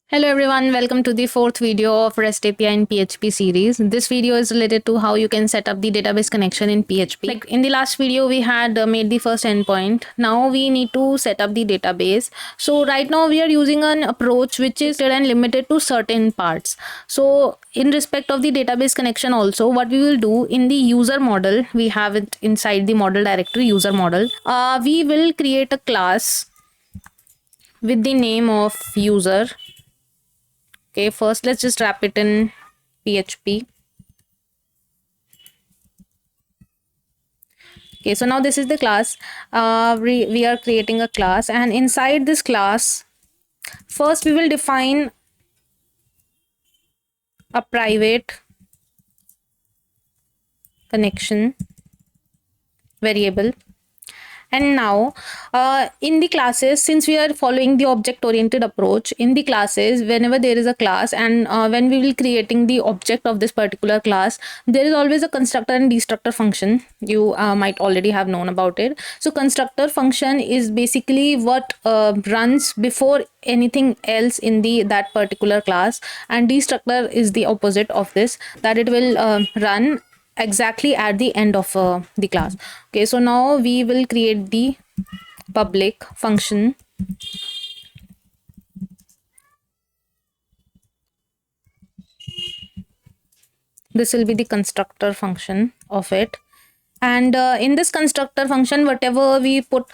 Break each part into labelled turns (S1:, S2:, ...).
S1: Hello everyone, welcome to the fourth video of REST API in PHP series. This video is related to how you can set up the database connection in PHP. Like in the last video, we had made the first endpoint. Now we need to set up the database. So right now we are using an approach which is limited to certain parts. So in respect of the database connection also, what we will do in the user model, we have it inside the model directory user model. We will create a class with the name of user. Okay, first let's just wrap it in PHP. Okay, so now this is the class. We are creating a class, and inside this class, first we will define a private connection variable. And now in the classes, since we are following the object oriented approach, in the classes, whenever there is a class and when we will creating the object of this particular class, there is always a constructor and destructor function. You might already have known about it. So constructor function is basically what runs before anything else in the that particular class, and destructor is the opposite of this, that it will run exactly at the end of the class. Okay, so now we will create the public function. This will be the constructor function of it, and in this constructor function, whatever we put,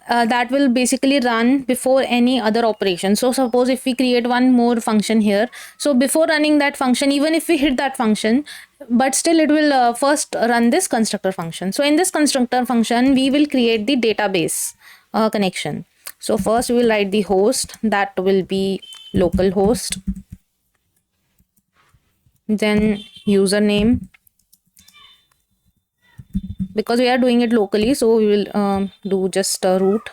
S1: that will basically run before any other operation. So suppose if we create one more function here, so before running that function, even if we hit that function, but still it will first run this constructor function. So in this constructor function, we will create the database connection. So first we will write the host, that will be localhost, then username, because we are doing it locally, so we will do just root.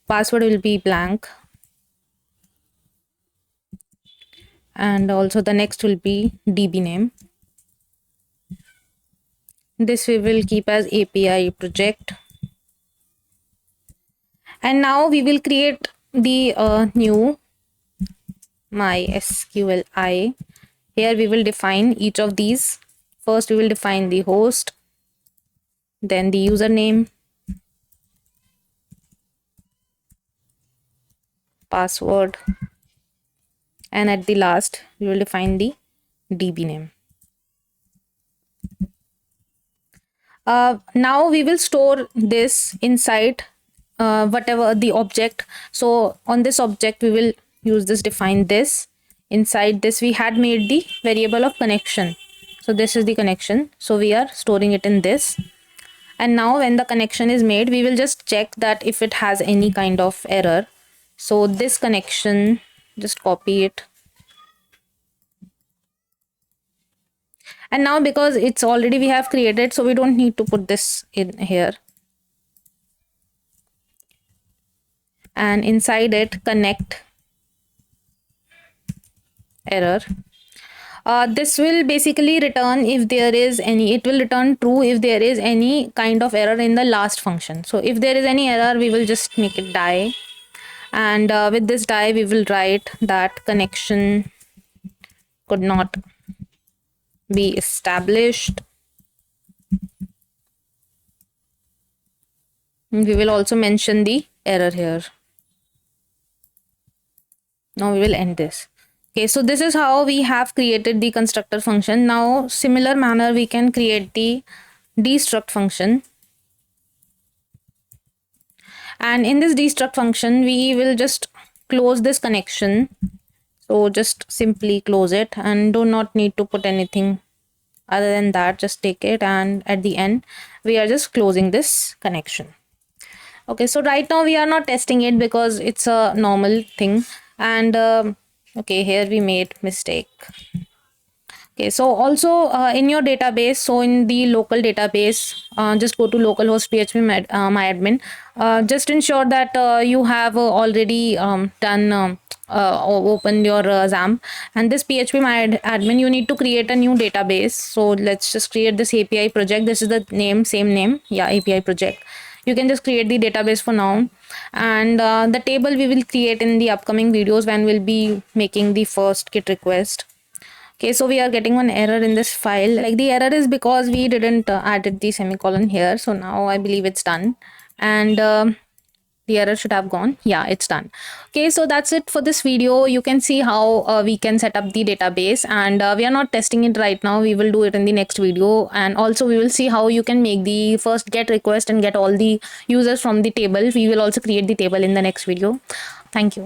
S1: Password will be blank, and also the next will be db name. This we will keep as API project. And now we will create the new MySQLi. Here we will define each of these. First we will define the host, then the username, password, and at the last we will define the db name. Now we will store this inside whatever the object. So on this object we will use this define this. Inside this we had made the variable of connection, so this is the connection, so we are storing it in this. And now when the connection is made, we will just check that if it has any kind of error. So this connection, just copy it, and now because it's already we have created, so we don't need to put this in here. And inside it, connect error. This will basically return if there is any, it will return true if there is any kind of error in the last function. So if there is any error, we will just make it die, and with this die we will write that connection could not be established. We will also mention the error here. Now we will end this. Okay, so this is how we have created the constructor function. Now similar manner we can create the destruct function, and in this destruct function we will just close this connection. So just simply close it and do not need to put anything other than that, just take it, and at the end we are just closing this connection. Okay, so right now we are not testing it because it's a normal thing, and okay, here we made mistake. Okay, so also in your database, so in the local database, just go to localhost php myadmin. Just ensure that you have already done open your XAMPP, and this php myadmin, you need to create a new database. So let's just create this API project. This is the name, same name, yeah, API project. You can just create the database for now, and the table we will create in the upcoming videos when we'll be making the first GET request. Okay, so we are getting one error in this file. Like, the error is because we didn't added the semicolon here. So now I believe it's done, and the error should have gone. Yeah, it's done. Okay, so that's it for this video. You can see how we can set up the database, and we are not testing it right now. We will do it in the next video, and also we will see how you can make the first GET request and get all the users from the table. We will also create the table in the next video. Thank you.